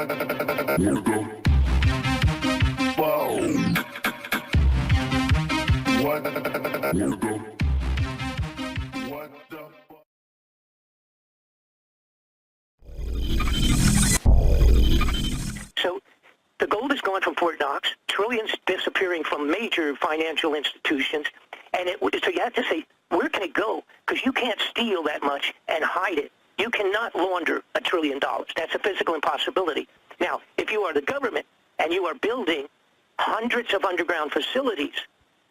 So the gold is gone from Fort Knox, trillions disappearing from major financial institutions, and so you have to say, where can it go? Because you can't steal that much and hide it. You cannot launder $1 trillion. That's a physical impossibility. Now, if you are the government and you are building hundreds of underground facilities,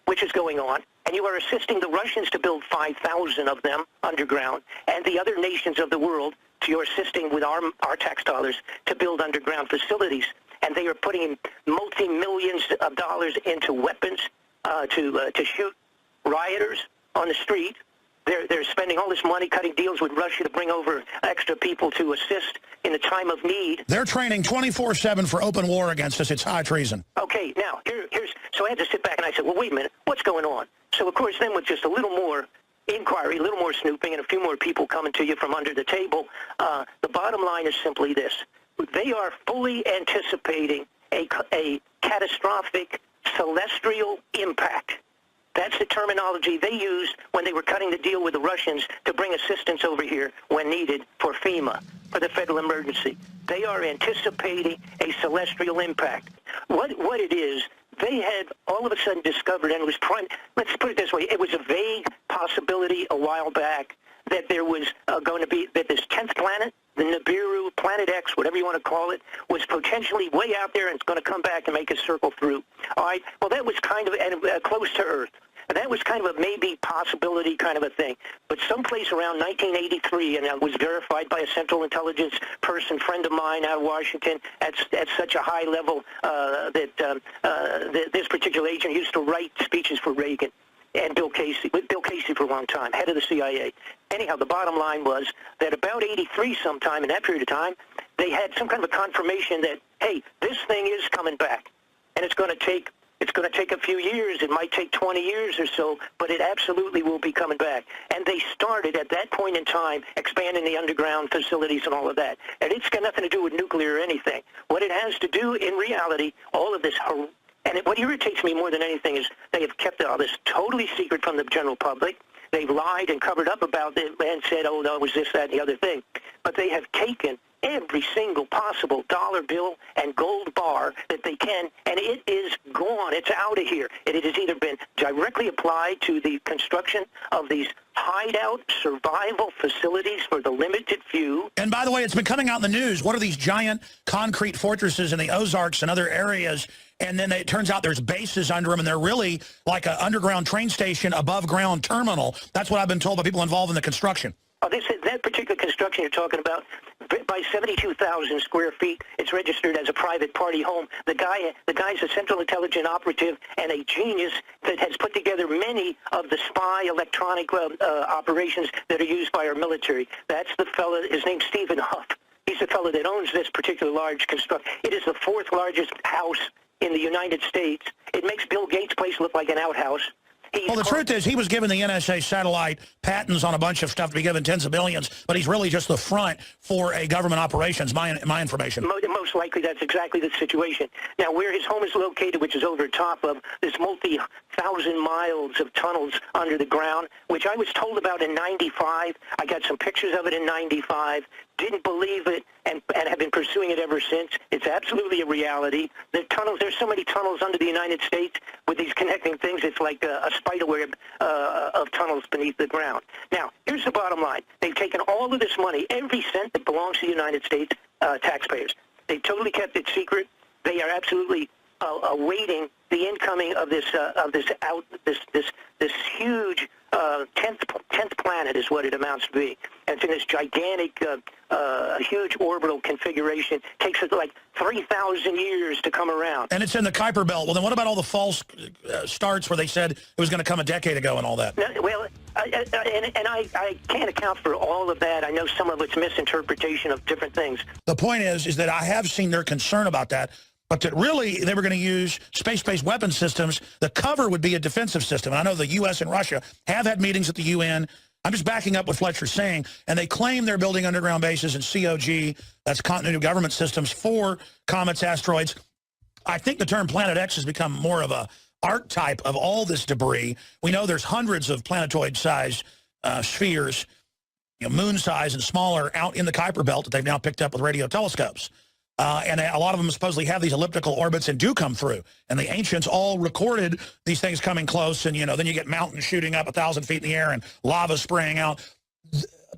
which is going on, and you are assisting the Russians to build 5,000 of them underground, and the other nations of the world, you're assisting with our tax dollars to build underground facilities, and they are putting multi-millions of dollars into weapons to shoot rioters on the street. They're spending all this money cutting deals with Russia to bring over extra people to assist in the time of need. They're training 24/7 for open war against us. It's high treason. Okay, now, so I had to sit back and I said, well, wait a minute, what's going on? So, of course, then with just a little more inquiry, a little more snooping, and a few more people coming to you from under the table, the bottom line is simply this. They are fully anticipating a catastrophic celestial impact. That's the terminology they used when they were cutting the deal with the Russians to bring assistance over here when needed for FEMA, for the federal emergency. They are anticipating a celestial impact. What it is, they had all of a sudden discovered, and it was let's put it this way, it was a vague possibility a while back that there was going to be, that this 10th planet, the Nibiru, Planet X, whatever you want to call it, was potentially way out there and it's going to come back and make a circle through. All right, well, that was kind of close to Earth. And that was kind of a maybe possibility kind of a thing. But someplace around 1983, and it was verified by a Central Intelligence person, friend of mine out of Washington, at such a high level that this particular agent used to write speeches for Reagan and Bill Casey, with Bill Casey for a long time, head of the CIA. Anyhow, the bottom line was that about 83 sometime in that period of time, they had some kind of a confirmation that, hey, this thing is coming back, and it's going to take a few years. It might take 20 years or so, but it absolutely will be coming back. And they started at that point in time expanding the underground facilities and all of that. And it's got nothing to do with nuclear or anything. What it has to do in reality, all of this, and what irritates me more than anything is they have kept all this totally secret from the general public. They've lied and covered up about it and said, oh, no, it was this, that, and the other thing. But they have taken every single possible dollar bill and gold bar that they can, and it is gone. It's out of here. It has either been directly applied to the construction of these hideout survival facilities for the limited few. And by the way, it's been coming out in the news. What are these giant concrete fortresses in the Ozarks and other areas? And then it turns out there's bases under them, and they're really like an underground train station, above-ground terminal. That's what I've been told by people involved in the construction. Oh, that particular construction you're talking about, by 72,000 square feet, it's registered as a private party home. The guy's a Central Intelligence operative and a genius that has put together many of the spy electronic operations that are used by our military. That's the fellow, his name's Stephen Huff. He's the fellow that owns this particular large construction. It is the fourth largest house in the United States. It makes Bill Gates' place look like an outhouse. Well, the truth is he was given the NSA satellite patents on a bunch of stuff to be given tens of billions, but he's really just the front for a government operations, my information. Most likely that's exactly the situation. Now, where his home is located, which is over top of this multi-thousand miles of tunnels under the ground, which I was told about in 95. I got some pictures of it in 95. Didn't believe it and have been pursuing it ever since. It's absolutely a reality. The tunnels, there's so many tunnels under the United States with these connecting things. It's like a spider web of tunnels beneath the ground. Now, here's the bottom line. They've taken all of this money, every cent that belongs to the United States taxpayers. They've totally kept it secret. They are absolutely awaiting the incoming of this huge 10th planet is what it amounts to be. And it's in this gigantic, huge orbital configuration. Takes it like 3,000 years to come around. And it's in the Kuiper Belt. Well, then what about all the false starts where they said it was going to come a decade ago and all that? Well, I can't account for all of that. I know some of it's misinterpretation of different things. The point is that I have seen their concern about that, but that really they were going to use space-based weapon systems. The cover would be a defensive system. And I know the U.S. and Russia have had meetings at the UN I'm just backing up what Fletcher's saying, and they claim they're building underground bases in COG, that's Continuity of Government Systems, for comets, asteroids. I think the term Planet X has become more of a archetype of all this debris. We know there's hundreds of planetoid-sized spheres, moon-size and smaller, out in the Kuiper Belt that they've now picked up with radio telescopes. And a lot of them supposedly have these elliptical orbits and do come through. And the ancients all recorded these things coming close, and, then you get mountains shooting up 1,000 feet in the air and lava spraying out.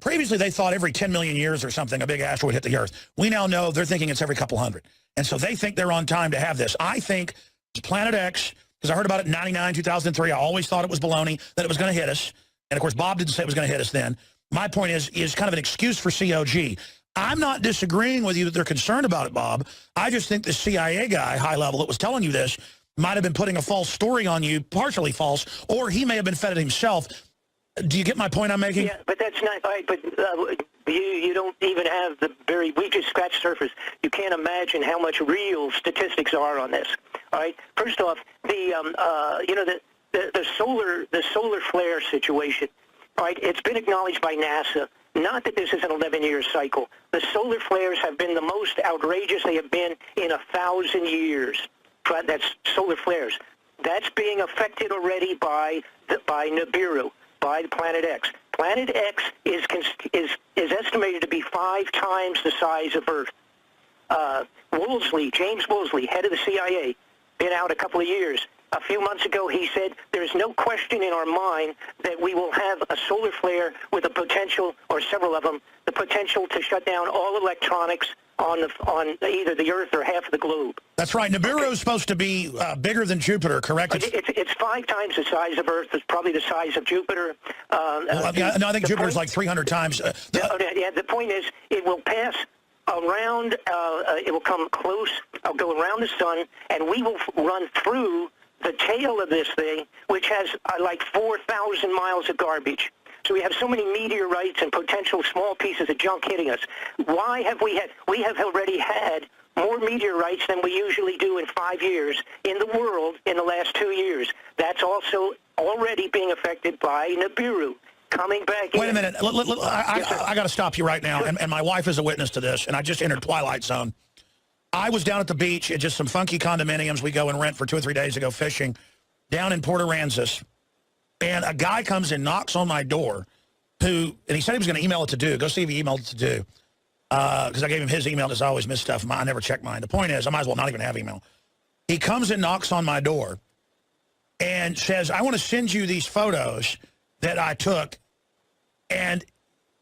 Previously, they thought every 10 million years or something, a big asteroid hit the Earth. We now know they're thinking it's every couple hundred. And so they think they're on time to have this. I think it's Planet X, because I heard about it in 99, 2003. I always thought it was baloney, that it was going to hit us. And, of course, Bob didn't say it was going to hit us then. My point is kind of an excuse for COG. I'm not disagreeing with you that they're concerned about it, Bob. I just think the CIA guy, high level, that was telling you this might have been putting a false story on you, partially false, or he may have been fed it himself. Do you get my point I'm making? Yeah, but that's not right. But you don't even have we just scratched the surface. You can't imagine how much real statistics are on this. All right. First off, the solar flare situation. All right, it's been acknowledged by NASA. Not that this is an 11-year cycle. The solar flares have been the most outrageous they have been in 1,000 years. That's solar flares. That's being affected already by Nibiru, by Planet X. Planet X is estimated to be 5 times the size of Earth. James Woolsey, head of the CIA, been out a couple of years. A few months ago, he said, there's no question in our mind that we will have a solar flare with a potential, or several of them, the potential to shut down all electronics on either the Earth or half of the globe. That's right. Nibiru is supposed to be bigger than Jupiter, correct? It's 5 times the size of Earth. It's probably the size of Jupiter. I think Jupiter's like 300 times. The point is, it will pass around, it will come close, go around the sun, and we will run through the tail of this thing, which has like 4,000 miles of garbage. So we have so many meteorites and potential small pieces of junk hitting us. Why have we have already had more meteorites than we usually do in 5 years in the world in the last 2 years. That's also already being affected by Nibiru. Coming back in. Wait a minute. I got to stop you right now, Sure. and my wife is a witness to this, and I just entered Twilight Zone. I was down at the beach at just some funky condominiums we go and rent for 2 or 3 days to go fishing down in Port Aransas. And a guy comes and knocks on my door and he said he was going to email it to Do. Go see if he emailed it to Do. Because I gave him his email because I always miss stuff. I never check mine. The point is, I might as well not even have email. He comes and knocks on my door and says, I want to send you these photos that I took. And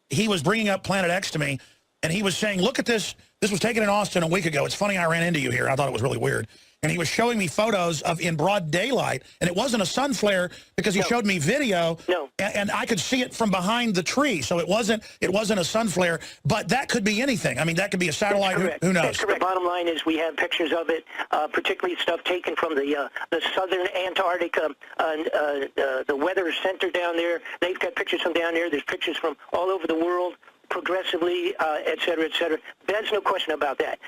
he was bringing up Planet X to me. And he was saying, look at this. This was taken in Austin a week ago. It's funny I ran into you here. I thought it was really weird. And he was showing me photos of in broad daylight. And it wasn't a sun flare because he showed me video. No. And I could see it from behind the tree. So it wasn't a sun flare. But that could be anything. I mean, that could be a satellite. Who knows? That's correct. The bottom line is we have pictures of it, particularly stuff taken from the southern Antarctica, the weather center down there. They've got pictures from down there. There's pictures from all over the world. Progressively, et cetera, et cetera. There's no question about that.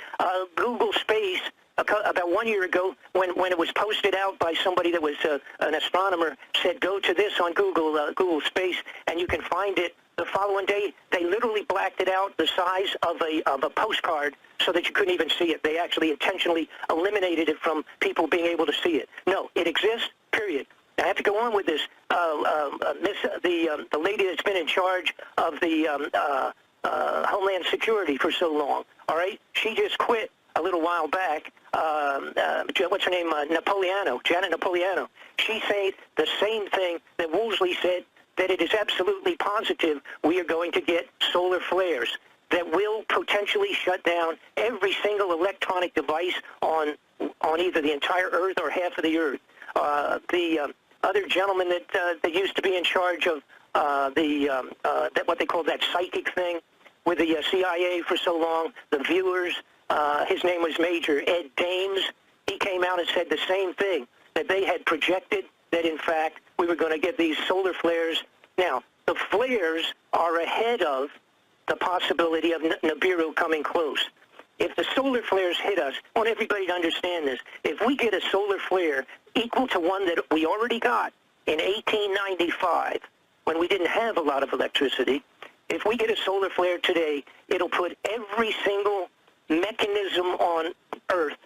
Google Space, about 1 year ago, when it was posted out by somebody that was an astronomer, said go to this on Google Space, and you can find it. The following day, they literally blacked it out the size of a postcard so that you couldn't even see it. They actually intentionally eliminated it from people being able to see it. No, it exists, period. I have to go on with this. The lady that's been in charge of the Homeland Security for so long, all right? She just quit a little while back. What's her name? Janet Napolitano. She said the same thing that Woolsey said, that it is absolutely positive we are going to get solar flares that will potentially shut down every single electronic device on either the entire Earth or half of the Earth. The other gentleman that used to be in charge of what they call that psychic thing with the CIA for so long, the viewers, his name was Major Ed Dames. He came out and said the same thing, that they had projected that, in fact, we were going to get these solar flares. Now, the flares are ahead of the possibility of Nibiru coming close. If the solar flares hit us, I want everybody to understand this. If we get a solar flare equal to one that we already got in 1895, when we didn't have a lot of electricity. If we get a solar flare today, it'll put every single mechanism on Earth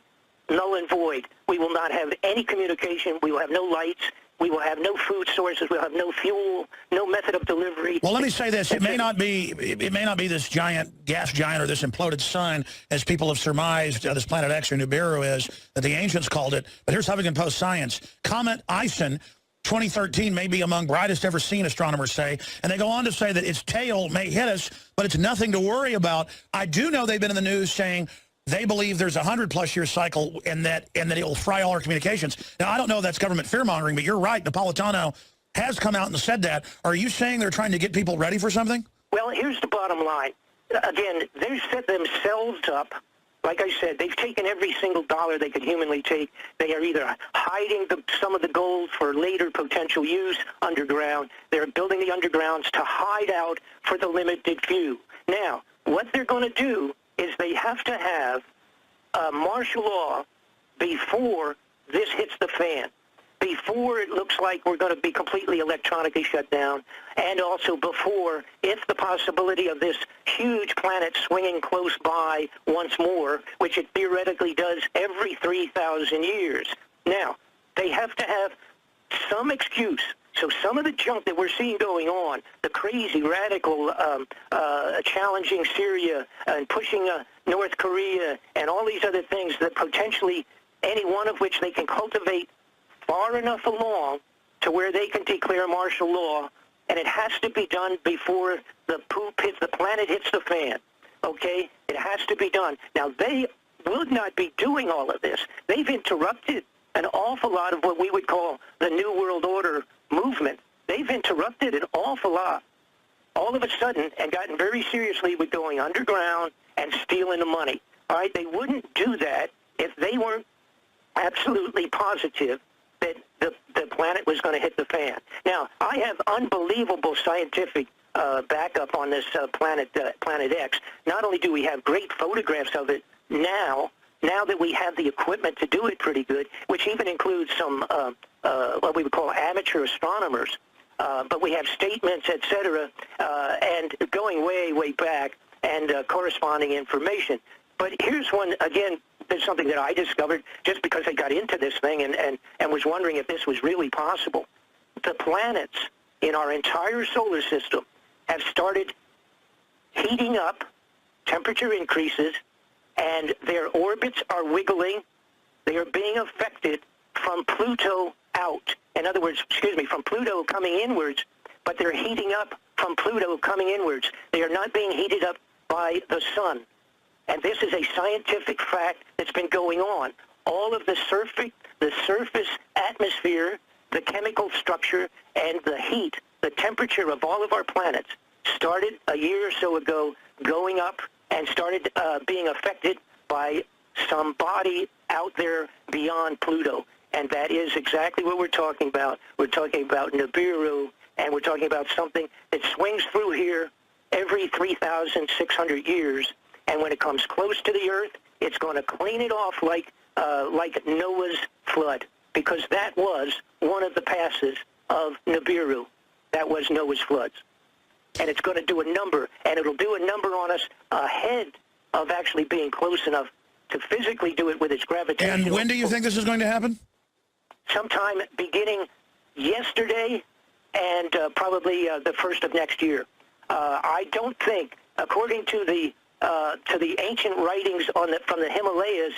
null and void. We will not have any communication. We will have no lights. We will have no food sources. We'll have no fuel, no method of delivery. Well, let me say this. It may not be this giant gas giant or this imploded sun, as people have surmised this Planet X or Nibiru is, that the ancients called it. But here's Huffington Post Science. Comet Ison 2013 may be among brightest ever seen, astronomers say. And they go on to say that its tail may hit us, but it's nothing to worry about. I do know they've been in the news saying they believe there's a 100-plus year cycle and that it will fry all our communications. Now, I don't know if that's government fear-mongering, but you're right. Napolitano has come out and said that. Are you saying they're trying to get people ready for something? Well, here's the bottom line. Again, they've set themselves up. Like I said, they've taken every single dollar they could humanly take. They are either hiding some of the gold for later potential use underground. They're building the undergrounds to hide out for the limited few. Now, what they're going to do is they have to have martial law before this hits the fan, before it looks like we're going to be completely electronically shut down, and also before, if the possibility of this huge planet swinging close by once more, which it theoretically does every 3,000 years. Now, they have to have some excuse. So some of the junk that we're seeing going on, the crazy, radical, challenging Syria and pushing North Korea and all these other things that potentially, any one of which they can cultivate far enough along to where they can declare martial law, and it has to be done before the planet hits the fan, okay? It has to be done. Now, they would not be doing all of this. They've interrupted an awful lot of what we would call the New World Order movement. They've interrupted an awful lot all of a sudden and gotten very seriously with going underground and stealing the money. All right, they wouldn't do that if they weren't absolutely positive that the planet was going to hit the fan. Now, I have unbelievable scientific backup on this Planet X. Not only do we have great photographs of it now that we have the equipment to do it pretty good, which even includes some what we would call amateur astronomers, but we have statements, etc., and going way, way back, and corresponding information. But here's one, again, there's something that I discovered just because I got into this thing and was wondering if this was really possible. The planets in our entire solar system have started heating up, temperature increases, and their orbits are wiggling. They are being affected from Pluto out. In other words, from Pluto coming inwards, but they're heating up from Pluto coming inwards. They are not being heated up by the sun. And this is a scientific fact that's been going on. All of the surface atmosphere, the chemical structure, and the heat, the temperature of all of our planets started a year or so ago going up and started being affected by some body out there beyond Pluto. And that is exactly what we're talking about. We're talking about Nibiru, and we're talking about something that swings through here every 3,600 years. And when it comes close to the Earth, it's going to clean it off like Noah's flood, because that was one of the passes of Nibiru. That was Noah's floods. And it's going to do a number, and it'll do a number on us ahead of actually being close enough to physically do it with its gravitational. And when do you think this is going to happen? Sometime beginning yesterday and probably the first of next year. I don't think, according to the ancient writings from the Himalayas,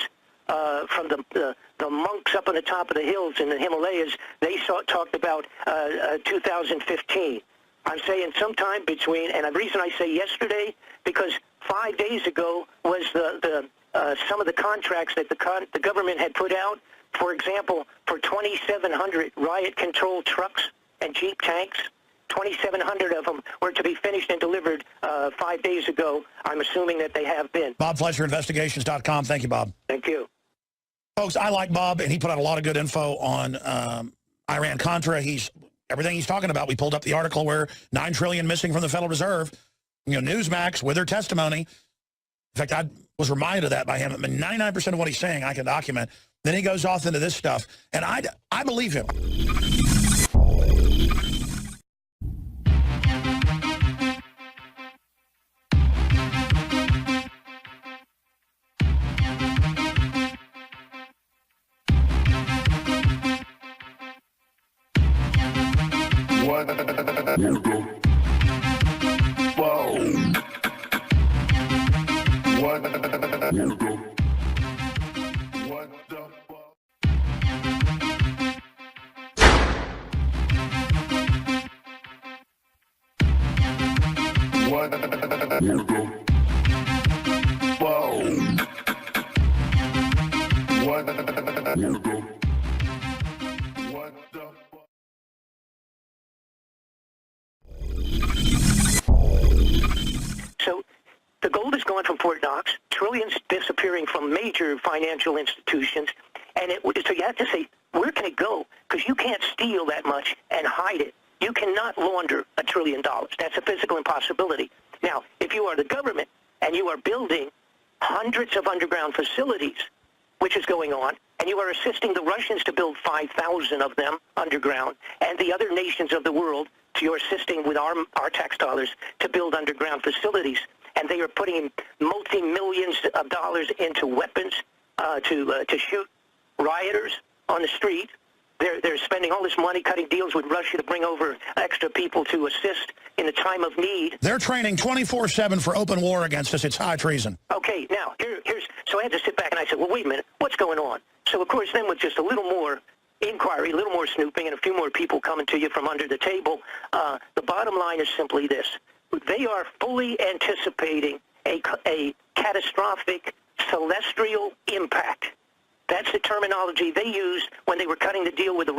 from the monks up on the top of the hills in the Himalayas, they talked about 2015. I'm saying sometime between, and the reason I say yesterday, because 5 days ago was some of the contracts that the government had put out. For example, for 2,700 riot-controlled trucks and Jeep tanks, 2,700 of them were to be finished and delivered 5 days ago. I'm assuming that they have been. Bob Fletcher, investigations.com. Thank you, Bob. Thank you. Folks, I like Bob, and he put out a lot of good info on Iran-Contra. Everything he's talking about, we pulled up the article where $9 trillion missing from the Federal Reserve. Newsmax with their testimony. In fact, I was reminded of that by him. I mean, 99% of what he's saying I can document. Then he goes off into this stuff, and I believe him. So the gold has gone from Fort Knox, trillions disappearing from major financial institutions, and so you have to say, where can it go? Because you can't steal that much and hide it. You cannot launder $1 trillion. That's a physical impossibility. Now, if you are the government and you are building hundreds of underground facilities, which is going on, and you are assisting the Russians to build 5,000 of them underground, and the other nations of the world, so you're assisting with our tax dollars to build underground facilities, and they are putting multi-millions of dollars into weapons to shoot rioters on the street. They're spending all this money cutting deals with Russia to bring over extra people to assist in a time of need. They're training 24/7 for open war against us. It's high treason. Okay, now, so I had to sit back and I said, well, wait a minute, what's going on? So, of course, then with just a little more inquiry, a little more snooping, and a few more people coming to you from under the table, the bottom line is simply this. They are fully anticipating a catastrophic celestial impact. That's the terminology they used when they were cutting the deal with the